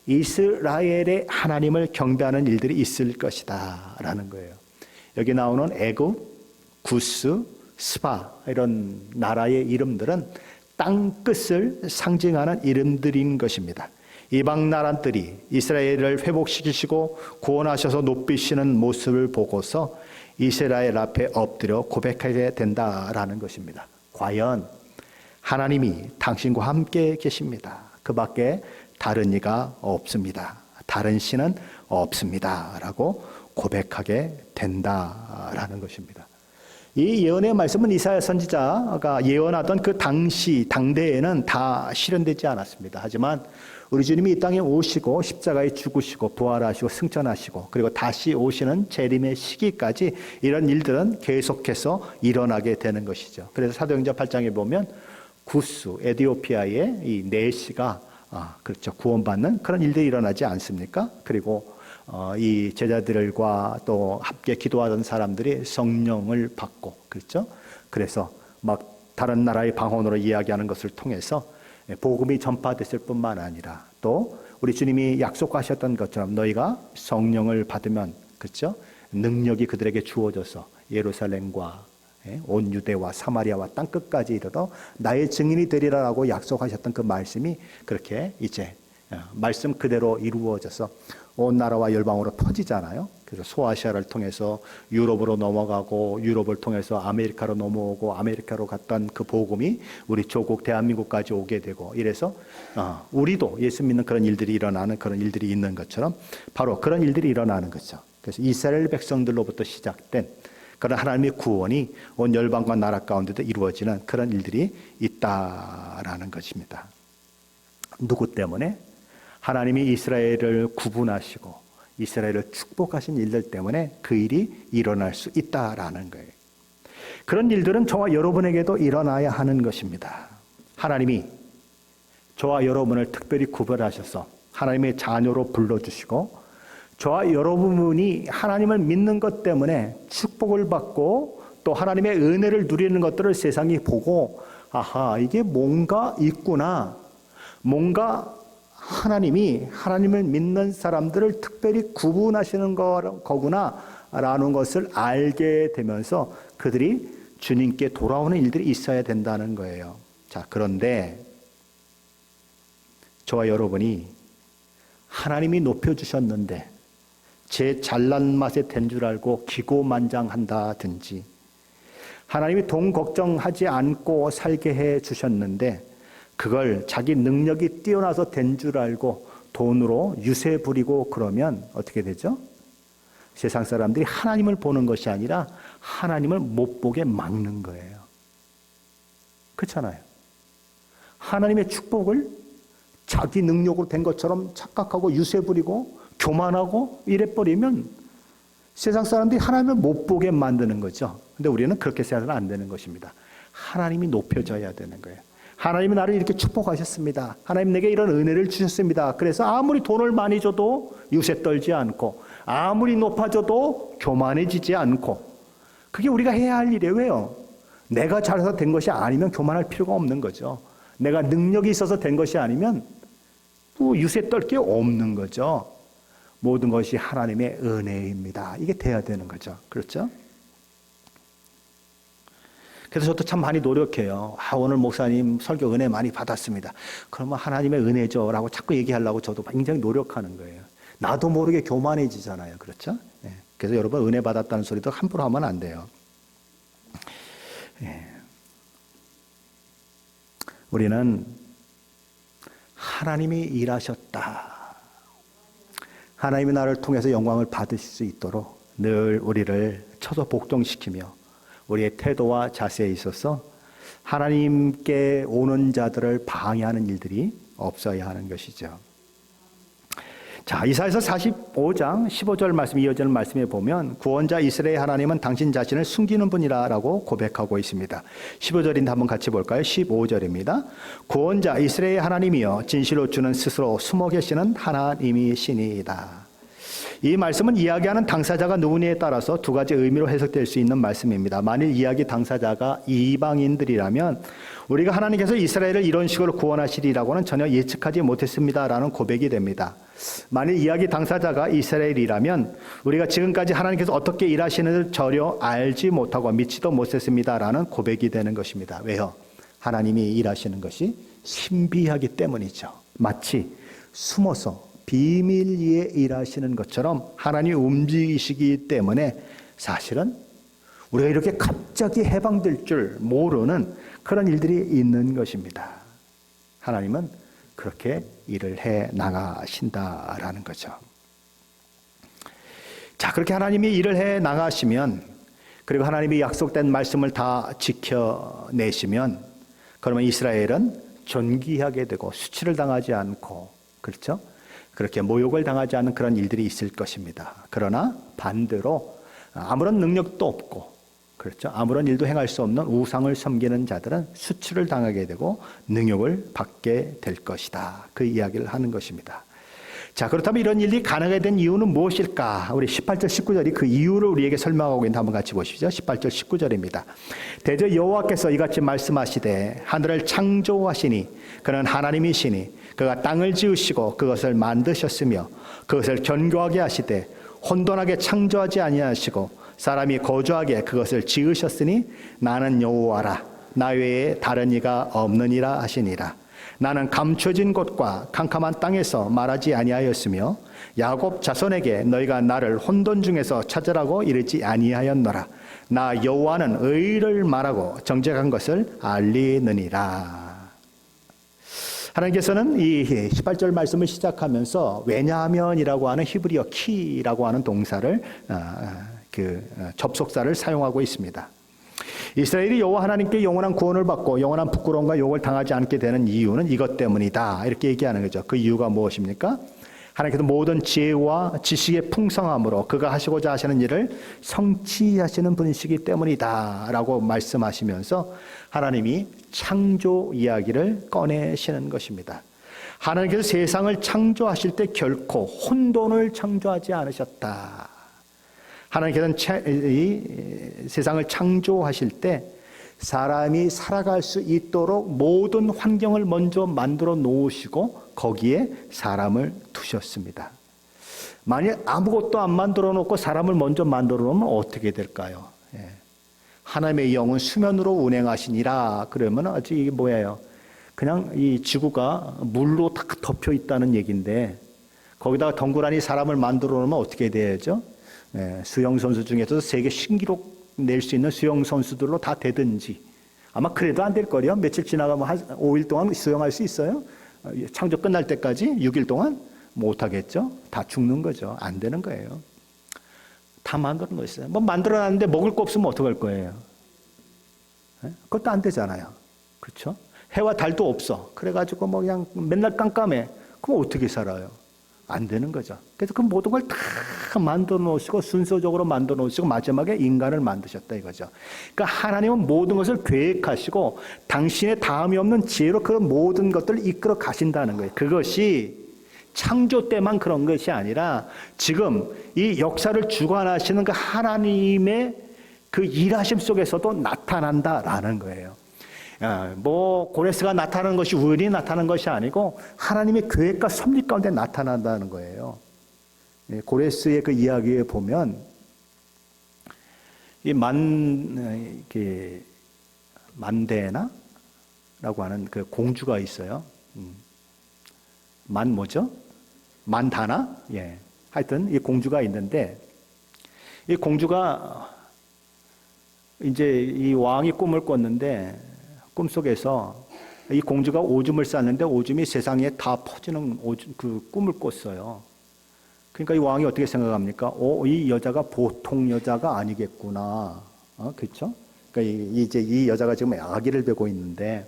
이스라엘의 하나님을 경배하는 일들이 있을 것이다 라는 거예요. 여기 나오는 애굽, 구스, 스바 이런 나라의 이름들은 땅끝을 상징하는 이름들인 것입니다. 이방 나라들이 이스라엘을 회복시키시고 구원하셔서 높이시는 모습을 보고서 이스라엘 앞에 엎드려 고백하게 된다라는 것입니다. 과연 하나님이 당신과 함께 계십니다. 그 밖에 다른 이가 없습니다. 다른 신은 없습니다. 라고 고백하게 된다라는 것입니다. 이 예언의 말씀은 이사야 선지자가 예언하던 그 당대에는 다 실현되지 않았습니다. 하지만 우리 주님이 이 땅에 오시고 십자가에 죽으시고 부활하시고 승천하시고 그리고 다시 오시는 재림의 시기까지 이런 일들은 계속해서 일어나게 되는 것이죠. 그래서 사도행전 8장에 보면 구스, 에티오피아의 이 내시가 그렇죠. 구원받는 그런 일들이 일어나지 않습니까? 그리고 이 제자들과 또 함께 기도하던 사람들이 성령을 받고 그렇죠. 그래서 막 다른 나라의 방언으로 이야기하는 것을 통해서 복음이 전파됐을 뿐만 아니라 또 우리 주님이 약속하셨던 것처럼 너희가 성령을 받으면 그렇죠. 능력이 그들에게 주어져서 예루살렘과 온 유대와 사마리아와 땅끝까지 이르러 나의 증인이 되리라라고 약속하셨던 그 말씀이 그렇게 이제 말씀 그대로 이루어져서 온 나라와 열방으로 퍼지잖아요. 그래서 소아시아를 통해서 유럽으로 넘어가고 유럽을 통해서 아메리카로 넘어오고 아메리카로 갔던 그 복음이 우리 조국 대한민국까지 오게 되고 이래서 우리도 예수 믿는 그런 일들이 일어나는 그런 일들이 있는 것처럼 바로 그런 일들이 일어나는 거죠. 그래서 이스라엘 백성들로부터 시작된 그런 하나님의 구원이 온 열방과 나라 가운데도 이루어지는 그런 일들이 있다라는 것입니다. 누구 때문에? 하나님이 이스라엘을 구분하시고 이스라엘을 축복하신 일들 때문에 그 일이 일어날 수 있다라는 거예요. 그런 일들은 저와 여러분에게도 일어나야 하는 것입니다. 하나님이 저와 여러분을 특별히 구별하셔서 하나님의 자녀로 불러주시고 저와 여러분이 하나님을 믿는 것 때문에 축복을 받고 또 하나님의 은혜를 누리는 것들을 세상이 보고 아하, 이게 뭔가 있구나. 뭔가 하나님이 하나님을 믿는 사람들을 특별히 구분하시는 거구나 라는 것을 알게 되면서 그들이 주님께 돌아오는 일들이 있어야 된다는 거예요. 자, 그런데 저와 여러분이 하나님이 높여주셨는데 제 잘난 맛에 된 줄 알고 기고만장한다든지 하나님이 돈 걱정하지 않고 살게 해 주셨는데 그걸 자기 능력이 뛰어나서 된 줄 알고 돈으로 유세 부리고 그러면 어떻게 되죠? 세상 사람들이 하나님을 보는 것이 아니라 하나님을 못 보게 막는 거예요. 그렇잖아요. 하나님의 축복을 자기 능력으로 된 것처럼 착각하고 유세 부리고 교만하고 이래버리면 세상 사람들이 하나님을 못 보게 만드는 거죠. 근데 우리는 그렇게 생각은 안 되는 것입니다. 하나님이 높여져야 되는 거예요. 하나님이 나를 이렇게 축복하셨습니다. 하나님 내게 이런 은혜를 주셨습니다. 그래서 아무리 돈을 많이 줘도 유세 떨지 않고 아무리 높아져도 교만해지지 않고 그게 우리가 해야 할 일이에요. 왜요? 내가 잘해서 된 것이 아니면 교만할 필요가 없는 거죠. 내가 능력이 있어서 된 것이 아니면 뭐 유세 떨 게 없는 거죠. 모든 것이 하나님의 은혜입니다. 이게 돼야 되는 거죠. 그렇죠? 그래서 저도 참 많이 노력해요. 오늘 목사님 설교 은혜 많이 받았습니다. 그러면 하나님의 은혜죠 라고 자꾸 얘기하려고 저도 굉장히 노력하는 거예요. 나도 모르게 교만해지잖아요. 그렇죠? 네. 그래서 여러분 은혜 받았다는 소리도 함부로 하면 안 돼요. 네. 우리는 하나님이 일하셨다. 하나님이 나를 통해서 영광을 받으실 수 있도록 늘 우리를 쳐서 복종시키며 우리의 태도와 자세에 있어서 하나님께 오는 자들을 방해하는 일들이 없어야 하는 것이죠. 자, 이사야서 45장 15절 말씀 이어지는 말씀에 보면 구원자 이스라엘 하나님은 당신 자신을 숨기는 분이라고 고백하고 있습니다. 15절인데 한번 같이 볼까요? 15절입니다. 구원자 이스라엘 하나님이여 진실로 주는 스스로 숨어 계시는 하나님이시니이다. 이 말씀은 이야기하는 당사자가 누구냐에 따라서 두 가지 의미로 해석될 수 있는 말씀입니다. 만일 이야기 당사자가 이방인들이라면 우리가 하나님께서 이스라엘을 이런 식으로 구원하시리라고는 전혀 예측하지 못했습니다라는 고백이 됩니다. 만일 이야기 당사자가 이스라엘이라면 우리가 지금까지 하나님께서 어떻게 일하시는지 전혀 알지 못하고 믿지도 못했습니다라는 고백이 되는 것입니다. 왜요? 하나님이 일하시는 것이 신비하기 때문이죠. 마치 숨어서 비밀리에 일하시는 것처럼 하나님이 움직이시기 때문에 사실은 우리가 이렇게 갑자기 해방될 줄 모르는 그런 일들이 있는 것입니다. 하나님은 그렇게 일을 해 나가신다라는 거죠. 자, 그렇게 하나님이 일을 해 나가시면 그리고 하나님이 약속된 말씀을 다 지켜내시면 그러면 이스라엘은 존귀하게 되고 수치를 당하지 않고 그렇죠? 그렇게 모욕을 당하지 않는 그런 일들이 있을 것입니다. 그러나 반대로 아무런 능력도 없고 그렇죠? 아무런 일도 행할 수 없는 우상을 섬기는 자들은 수치를 당하게 되고 능욕을 받게 될 것이다. 그 이야기를 하는 것입니다. 자, 그렇다면 이런 일이 가능하게 된 이유는 무엇일까? 우리 18절 19절이 그 이유를 우리에게 설명하고 있는데 한번 같이 보시죠. 18절 19절입니다. 대저 여호와께서 이같이 말씀하시되 하늘을 창조하시니 그는 하나님이시니 그가 땅을 지으시고 그것을 만드셨으며 그것을 견고하게 하시되 혼돈하게 창조하지 아니하시고 사람이 거주하게 그것을 지으셨으니 나는 여호와라 나 외에 다른 이가 없느니라 하시니라. 나는 감춰진 곳과 캄캄한 땅에서 말하지 아니하였으며 야곱 자손에게 너희가 나를 혼돈 중에서 찾으라고 이르지 아니하였노라. 나 여호와는 의를 말하고 정직한 것을 알리느니라. 하나님께서는 이 18절 말씀을 시작하면서 왜냐하면이라고 하는 히브리어 키라고 하는 동사를 접속사를 사용하고 있습니다. 이스라엘이 여호와 하나님께 영원한 구원을 받고 영원한 부끄러움과 욕을 당하지 않게 되는 이유는 이것 때문이다. 이렇게 얘기하는 거죠. 그 이유가 무엇입니까? 하나님께서 모든 지혜와 지식의 풍성함으로 그가 하시고자 하시는 일을 성취하시는 분이시기 때문이다 라고 말씀하시면서 하나님이 창조 이야기를 꺼내시는 것입니다. 하나님께서 세상을 창조하실 때 결코 혼돈을 창조하지 않으셨다. 하나님께서는 이 세상을 창조하실 때 사람이 살아갈 수 있도록 모든 환경을 먼저 만들어 놓으시고 거기에 사람을 두셨습니다. 만약 아무것도 안 만들어 놓고 사람을 먼저 만들어 놓으면 어떻게 될까요? 하나님의 영은 수면으로 운행하시니라 그러면 아직 이게 뭐예요? 그냥 이 지구가 물로 다 덮여 있다는 얘기인데 거기다가 덩그러니 사람을 만들어 놓으면 어떻게 돼야죠? 수영 선수 중에서도 세계 신기록 낼 수 있는 수영 선수들로 다 되든지 아마 그래도 안 될 거예요. 며칠 지나가면 한 5일 동안 수영할 수 있어요? 창조 끝날 때까지 6일 동안 못 하겠죠. 다 죽는 거죠. 안 되는 거예요. 다 만드는 거 있어요. 뭐 만들어놨는데 먹을 거 없으면 어떡할 거예요? 그것도 안 되잖아요. 그렇죠? 해와 달도 없어. 그래가지고 뭐 그냥 맨날 깜깜해. 그럼 어떻게 살아요? 안 되는 거죠. 그래서 그 모든 걸 다 만들어 놓으시고 순서적으로 만들어 놓으시고 마지막에 인간을 만드셨다 이거죠. 그러니까 하나님은 모든 것을 계획하시고 당신의 다음이 없는 지혜로 그 모든 것들을 이끌어 가신다는 거예요. 그것이 창조 때만 그런 것이 아니라 지금 이 역사를 주관하시는 그 하나님의 그 일하심 속에서도 나타난다라는 거예요. 뭐 고레스가 나타나는 것이 우연히 나타나는 것이 아니고 하나님의 계획과 섭리 가운데 나타난다는 거예요. 고레스의 그 이야기에 보면 이 만데나라고 하는 그 공주가 있어요. 뭐죠? 만다나? 예. 하여튼 이 공주가 있는데 이 공주가 이제 이 왕이 꿈을 꿨는데 꿈속에서 이 공주가 오줌을 쌌는데 오줌이 세상에 다 퍼지는 그 꿈을 꿨어요. 그러니까 이 왕이 어떻게 생각합니까? 이 여자가 보통 여자가 아니겠구나. 그렇죠? 그러니까 이제 이 여자가 지금 아기를 베고 있는데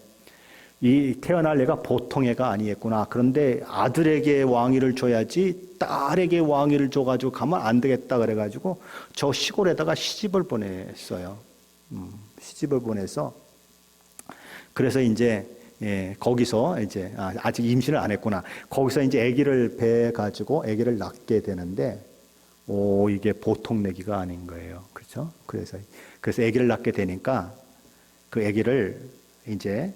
이 태어날 애가 보통 애가 아니겠구나. 그런데 아들에게 왕위를 줘야지 딸에게 왕위를 줘가지고 가면 안 되겠다 그래가지고 저 시골에다가 시집을 보냈어요. 시집을 보내서 그래서 이제 거기서 이제 아직 임신을 안 했구나. 거기서 이제 아기를 배 가지고 아기를 낳게 되는데 이게 보통 내기가 아닌 거예요. 그렇죠? 그래서 아기를 낳게 되니까 그 아기를 이제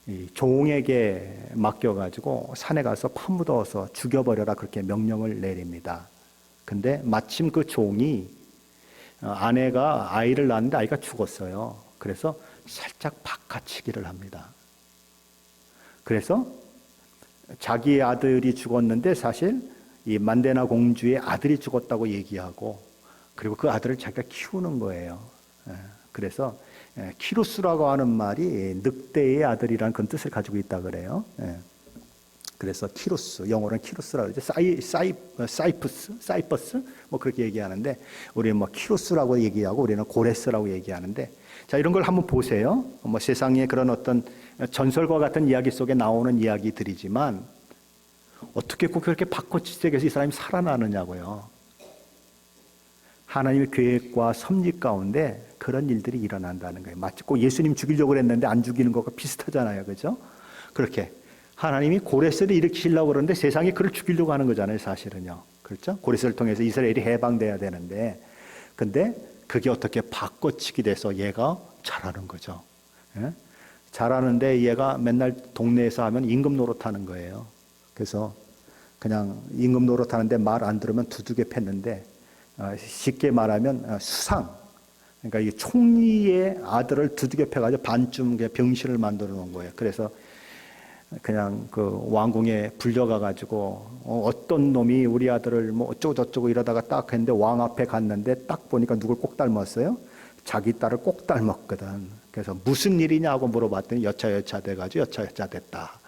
이 종에게 맡겨 가지고 산에 가서 파묻어서 죽여버려라 그렇게 명령을 내립니다. 근데 마침 그 종이 아내가 아이를 낳았는데 아이가 죽었어요. 그래서 살짝 바꿔치기를 합니다. 그래서 자기 아들이 죽었는데 사실 이 만데나 공주의 아들이 죽었다고 얘기하고 그리고 그 아들을 자기가 키우는 거예요. 그래서 키루스라고 하는 말이 늑대의 아들이라는 그런 뜻을 가지고 있다 그래요. 그래서 키루스, 영어로는 키루스라고 그러죠. 사이퍼스 뭐 그렇게 얘기하는데 우리는 뭐 키루스라고 얘기하고 우리는 고레스라고 얘기하는데 자, 이런 걸 한번 보세요. 뭐 세상에 그런 어떤 전설과 같은 이야기 속에 나오는 이야기들이지만 어떻게 꼭 그렇게 바꿔치기해서 이 사람이 살아나느냐고요. 하나님의 계획과 섭리 가운데 그런 일들이 일어난다는 거예요. 마치 꼭 예수님 죽이려고 했는데 안 죽이는 것과 비슷하잖아요. 그렇죠? 그렇게 하나님이 고레스를 일으키시려고 그러는데 세상이 그를 죽이려고 하는 거잖아요. 사실은요. 그렇죠? 고레스를 통해서 이스라엘이 해방돼야 되는데 근데 그게 어떻게 바꿔치기 돼서 얘가 잘하는 거죠. 예? 잘하는데 얘가 맨날 동네에서 하면 임금 노릇하는 거예요. 그래서 그냥 임금 노릇하는데 말 안 들으면 두둑에 팼는데 쉽게 말하면 수상. 그러니까 이 총리의 아들을 두둑에 패가지고 반쯤 병실을 만들어 놓은 거예요. 그래서 그냥 그 왕궁에 불려가가지고 어떤 놈이 우리 아들을 뭐 어쩌고 저쩌고 이러다가 딱 했는데 왕 앞에 갔는데 딱 보니까 누굴 꼭 닮았어요? 자기 딸을 꼭 닮았거든. 그래서 무슨 일이냐고 물어봤더니 여차여차 돼가지고 여차여차 됐다.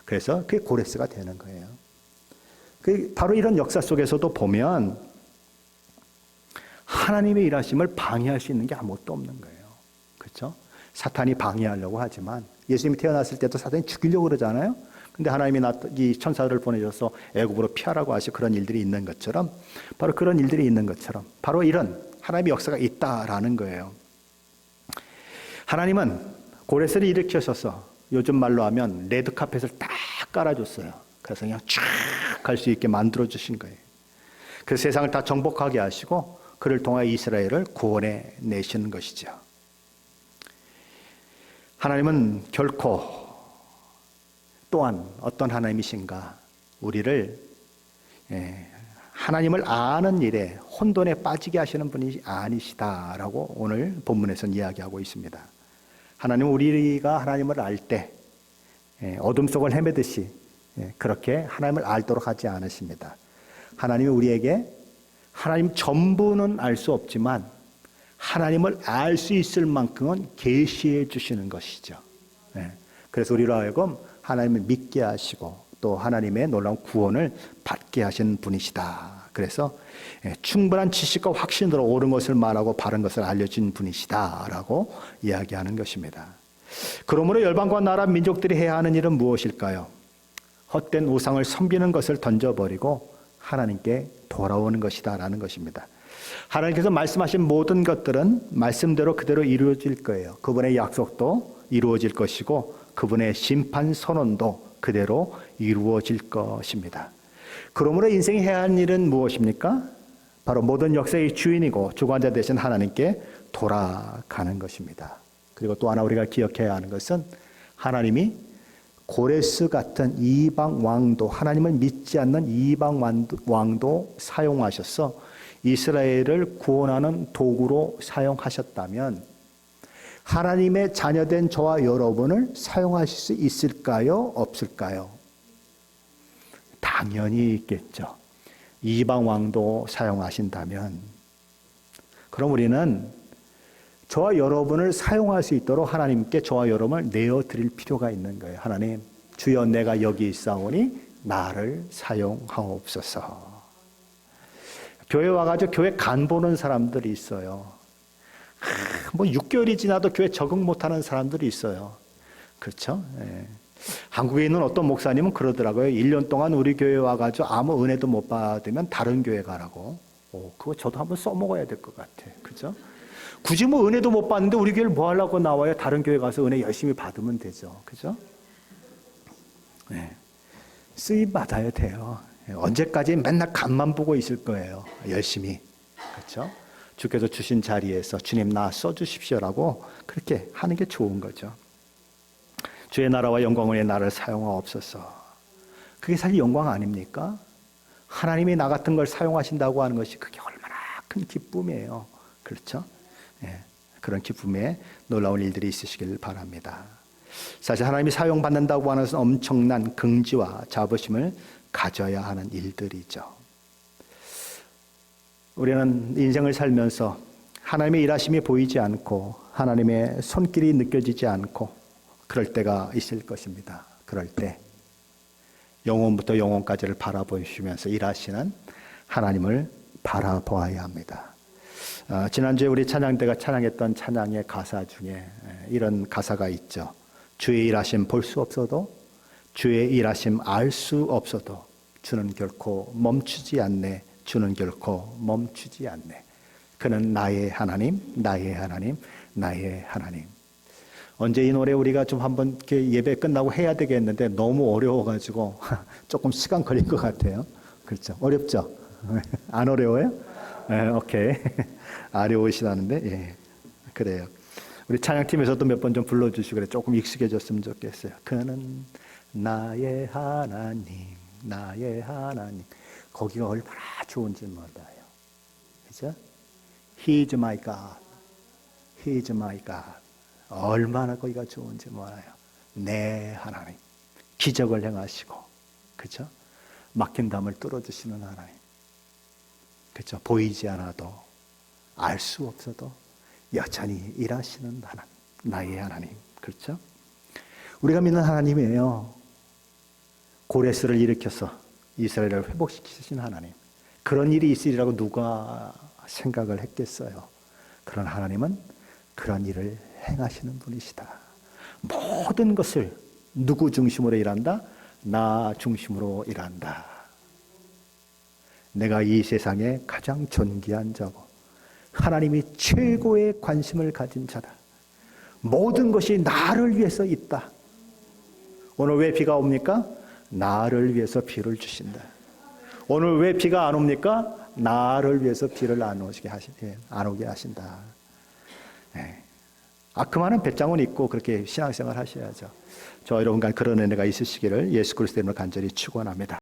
그래서 그게 고레스가 되는 거예요. 바로 이런 역사 속에서도 보면 하나님의 일하심을 방해할 수 있는 게 아무것도 없는 거예요. 그렇죠? 사탄이 방해하려고 하지만 예수님이 태어났을 때도 사탄이 죽이려고 그러잖아요. 근데 하나님이 이 천사를 보내셔서 애굽으로 피하라고 하시고 그런 일들이 있는 것처럼 바로 그런 일들이 있는 것처럼 바로 이런 하나님의 역사가 있다라는 거예요. 하나님은 고레스를 일으키셔서 요즘 말로 하면 레드카펫을 딱 깔아줬어요. 그래서 그냥 쫙 갈 수 있게 만들어주신 거예요. 그 세상을 다 정복하게 하시고 그를 통하여 이스라엘을 구원해 내시는 것이죠. 하나님은 결코 또한 어떤 하나님이신가 우리를 하나님을 아는 일에 혼돈에 빠지게 하시는 분이 아니시다라고 오늘 본문에서는 이야기하고 있습니다. 하나님은 우리가 하나님을 알 때 어둠 속을 헤매듯이 그렇게 하나님을 알도록 하지 않으십니다. 하나님이 우리에게 하나님 전부는 알 수 없지만 하나님을 알 수 있을 만큼은 계시해 주시는 것이죠. 그래서 우리로 하여금 하나님을 믿게 하시고 또 하나님의 놀라운 구원을 받게 하신 분이시다. 그래서 충분한 지식과 확신으로 옳은 것을 말하고 바른 것을 알려준 분이시다라고 이야기하는 것입니다. 그러므로 열방과 나라 민족들이 해야 하는 일은 무엇일까요? 헛된 우상을 섬기는 것을 던져버리고 하나님께 돌아오는 것이다라는 것입니다. 하나님께서 말씀하신 모든 것들은 말씀대로 그대로 이루어질 거예요. 그분의 약속도 이루어질 것이고 그분의 심판 선언도 그대로 이루어질 것입니다. 그러므로 인생이 해야 하는 일은 무엇입니까? 바로 모든 역사의 주인이고 주관자 되신 하나님께 돌아가는 것입니다. 그리고 또 하나 우리가 기억해야 하는 것은 하나님이 고레스 같은 이방 왕도 하나님을 믿지 않는 이방 왕도 사용하셔서 이스라엘을 구원하는 도구로 사용하셨다면 하나님의 자녀된 저와 여러분을 사용하실 수 있을까요? 없을까요? 당연히 있겠죠. 이방 왕도 사용하신다면 그럼 우리는 저와 여러분을 사용할 수 있도록 하나님께 저와 여러분을 내어드릴 필요가 있는 거예요. 하나님, 주여 내가 여기 있사오니 나를 사용하옵소서. 교회 와가지고 교회 간 보는 사람들이 있어요. 뭐 6개월이 지나도 교회 적응 못하는 사람들이 있어요. 그렇죠? 예. 한국에 있는 어떤 목사님은 그러더라고요. 1년 동안 우리 교회 와가지고 아무 은혜도 못 받으면 다른 교회 가라고. 그거 저도 한번 써먹어야 될 것 같아. 그죠? 굳이 뭐 은혜도 못 받는데 우리 교회를 뭐 하려고 나와요? 다른 교회 가서 은혜 열심히 받으면 되죠. 그죠? 네. 쓰임 받아야 돼요. 언제까지 맨날 간만 보고 있을 거예요. 열심히. 그렇죠? 주께서 주신 자리에서 주님 나 써주십시오라고 그렇게 하는 게 좋은 거죠. 주의 나라와 영광을 나를 사용하옵소서. 그게 사실 영광 아닙니까? 하나님이 나 같은 걸 사용하신다고 하는 것이 그게 얼마나 큰 기쁨이에요. 그렇죠? 예, 그런 기쁨에 놀라운 일들이 있으시길 바랍니다. 사실 하나님이 사용받는다고 하는 것은 엄청난 긍지와 자부심을 가져야 하는 일들이죠. 우리는 인생을 살면서 하나님의 일하심이 보이지 않고 하나님의 손길이 느껴지지 않고 그럴 때가 있을 것입니다. 그럴 때 영혼부터 영혼까지를 바라보시면서 일하시는 하나님을 바라보아야 합니다. 지난주에 우리 찬양대가 찬양했던 찬양의 가사 중에 이런 가사가 있죠. 주의 일하심 볼 수 없어도 주의 일하심 알 수 없어도 주는 결코 멈추지 않네. 주는 결코 멈추지 않네. 그는 나의 하나님, 나의 하나님, 나의 하나님. 언제 이 노래 우리가 좀 한번 이렇게 예배 끝나고 해야 되겠는데 너무 어려워가지고 조금 시간 걸릴 것 같아요. 그렇죠? 어렵죠? 안 어려워요? 네, 오케이. 어려우시다는데, 예. 그래요. 우리 찬양팀에서도 몇 번 좀 불러주시고 그래. 조금 익숙해졌으면 좋겠어요. 그는 나의 하나님, 나의 하나님. 거기가 얼마나 좋은지 몰라요. 그죠? He is my God. He is my God. 얼마나 거기가 좋은지 몰라요. 내 하나님. 기적을 행하시고, 그렇죠? 막힌 담을 뚫어주시는 하나님, 그렇죠? 보이지 않아도, 알 수 없어도 여전히 일하시는 하나님, 나의 하나님, 그렇죠? 우리가 믿는 하나님이에요. 고레스를 일으켜서 이스라엘을 회복시키신 하나님. 그런 일이 있으리라고 누가 생각을 했겠어요? 그런 하나님은 그런 일을 행하시는 분이시다. 모든 것을 누구 중심으로 일한다? 나 중심으로 일한다. 내가 이 세상에 가장 존귀한 자고 하나님이 최고의 관심을 가진 자다. 모든 것이 나를 위해서 있다. 오늘 왜 비가 옵니까? 나를 위해서 비를 주신다. 오늘 왜 비가 안 옵니까? 나를 위해서 비를 안 오게 하신다. 네. 그 많은 배짱은 있고 그렇게 신앙생활 하셔야죠. 저 여러분과 그런 은혜가 있으시기를 예수 그리스도 이름으로 간절히 축원합니다.